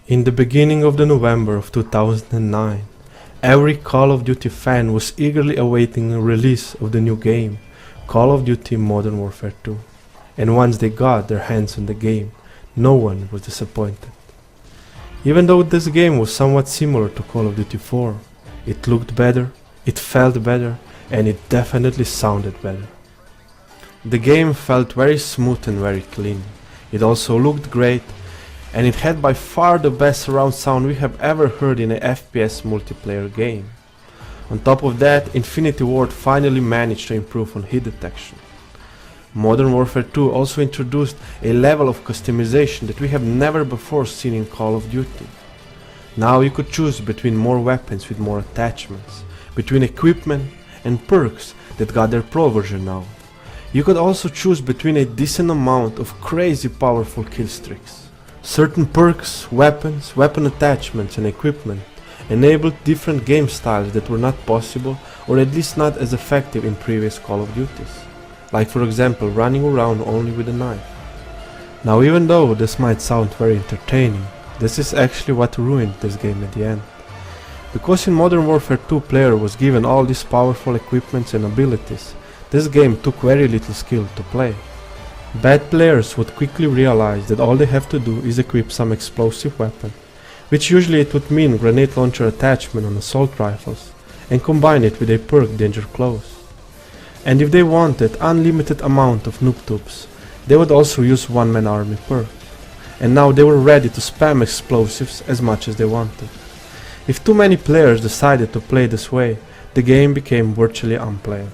In the beginning of the November of 2009, every Call of Duty fan was eagerly awaiting the release of the new game, Call of Duty Modern Warfare 2. And once they got their hands on the game, no one was disappointed. Even though this game was somewhat similar to Call of Duty 4, it looked better, it felt better, and it definitely sounded better. The game felt very smooth and very clean. It also looked great, and it had by far the best surround sound we have ever heard in a FPS multiplayer game. On top of that, Infinity Ward finally managed to improve on hit detection. Modern Warfare 2 also introduced a level of customization that we have never before seen in Call of Duty. Now you could choose between more weapons with more attachments, between equipment and perks that got their pro version now. You could also choose between a decent amount of crazy powerful kill streaks. Certain perks, weapons, weapon attachments and equipment enabled different game styles that were not possible or at least not as effective in previous Call of Duties. Like for example running around only with a knife. Now even though this might sound very entertaining, this is actually what ruined this game at the end. Because in Modern Warfare 2 player was given all these powerful equipments and abilities, this game took very little skill to play. Bad players would quickly realize that all they have to do is equip some explosive weapon, which usually it would mean grenade launcher attachment on assault rifles, and combine it with a perk Danger Close. And if they wanted unlimited amount of noob tubes, they would also use one-man army perk. And now they were ready to spam explosives as much as they wanted. If too many players decided to play this way, the game became virtually unplayable.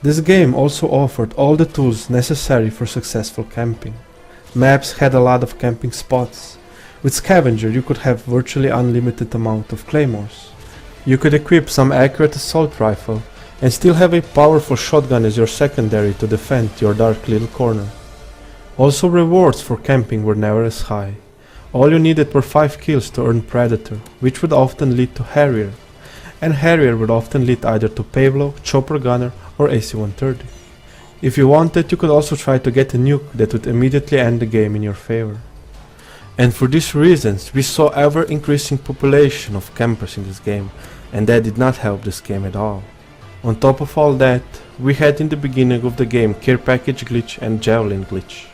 This game also offered all the tools necessary for successful camping. Maps had a lot of camping spots. With Scavenger you could have virtually unlimited amount of claymores. You could equip some accurate assault rifle and still have a powerful shotgun as your secondary to defend your dark little corner. Also rewards for camping were never as high. All you needed were 5 kills to earn Predator, which would often lead to Harrier, and Harrier would often lead either to Pavlo, Chopper Gunner or AC-130. If you wanted, you could also try to get a nuke that would immediately end the game in your favor. And for these reasons, we saw ever increasing population of campers in this game, and that did not help this game at all. On top of all that, we had in the beginning of the game Care Package Glitch and Javelin Glitch.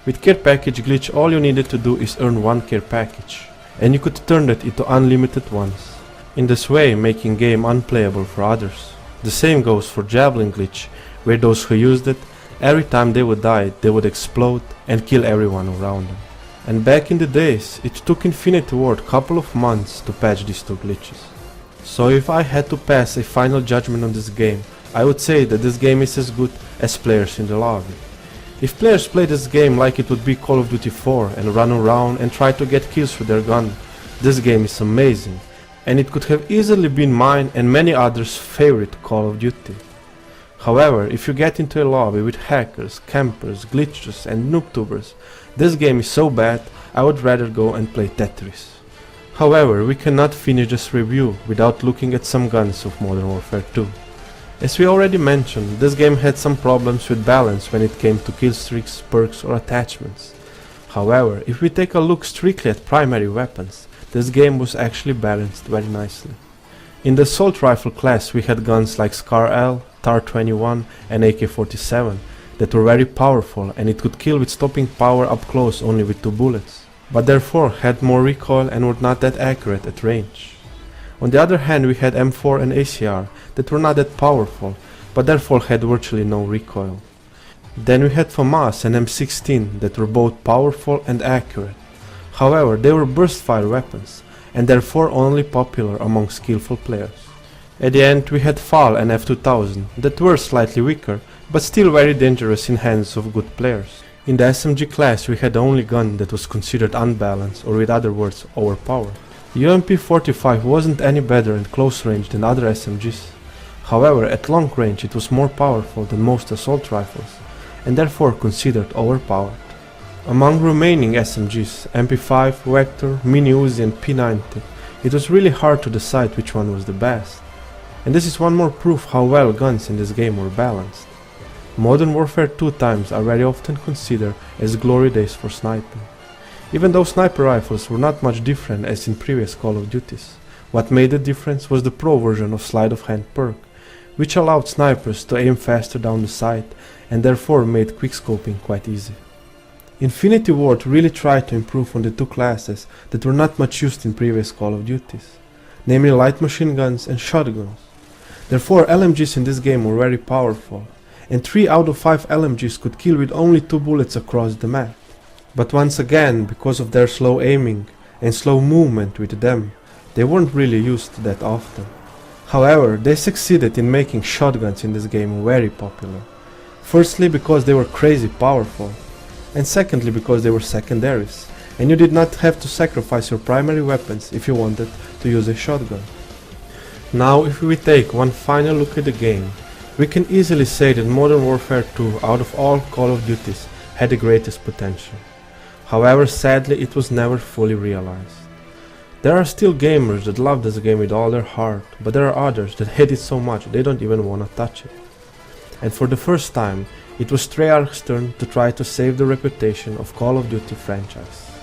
With Care Package Glitch all you needed to do is earn one Care Package, and you could turn that into unlimited ones, in this way making game unplayable for others. The same goes for Javelin Glitch, where those who used it, every time they would die they would explode and kill everyone around them. And back in the days, it took Infinity Ward couple of months to patch these two glitches. So if I had to pass a final judgment on this game, I would say that this game is as good as players in the lobby. If players play this game like it would be Call of Duty 4 and run around and try to get kills with their gun, this game is amazing, and it could have easily been mine and many others' favorite Call of Duty. However, if you get into a lobby with hackers, campers, glitchers and noobtubers, this game is so bad I would rather go and play Tetris. However, we cannot finish this review without looking at some guns of Modern Warfare 2. As we already mentioned, this game had some problems with balance when it came to killstreaks, perks or attachments. However, if we take a look strictly at primary weapons, this game was actually balanced very nicely. In the assault rifle class we had guns like Scar-L, TAR-21 and AK-47 that were very powerful, and it could kill with stopping power up close only with 2 bullets, but therefore had more recoil and were not that accurate at range. On the other hand, we had M4 and ACR that were not that powerful, but therefore had virtually no recoil. Then we had FAMAS and M16 that were both powerful and accurate. However, they were burst fire weapons, and therefore only popular among skillful players. At the end we had FAL and F2000 that were slightly weaker, but still very dangerous in hands of good players. In the SMG class we had the only gun that was considered unbalanced, or with other words, overpowered. The UMP-45 wasn't any better at close range than other SMGs. However, at long range it was more powerful than most assault rifles, and therefore considered overpowered. Among remaining SMGs, MP5, Vector, Mini Uzi and P90, it was really hard to decide which one was the best. And this is one more proof how well guns in this game were balanced. Modern Warfare 2 times are very often considered as glory days for sniping. Even though sniper rifles were not much different as in previous Call of Duties, what made the difference was the pro version of sleight of hand perk, which allowed snipers to aim faster down the sight and therefore made quickscoping quite easy. Infinity Ward really tried to improve on the two classes that were not much used in previous Call of Duties, namely light machine guns and shotguns. Therefore LMGs in this game were very powerful, and 3 out of 5 LMGs could kill with only 2 bullets across the map. But once again, because of their slow aiming and slow movement with them, they weren't really used that often. However, they succeeded in making shotguns in this game very popular. Firstly because they were crazy powerful, and secondly because they were secondaries, and you did not have to sacrifice your primary weapons if you wanted to use a shotgun. Now if we take one final look at the game, we can easily say that Modern Warfare 2 out of all Call of Duties had the greatest potential. However, sadly it was never fully realized. There are still gamers that love this game with all their heart, but there are others that hate it so much they don't even wanna touch it. And for the first time, it was Treyarch's turn to try to save the reputation of Call of Duty franchise.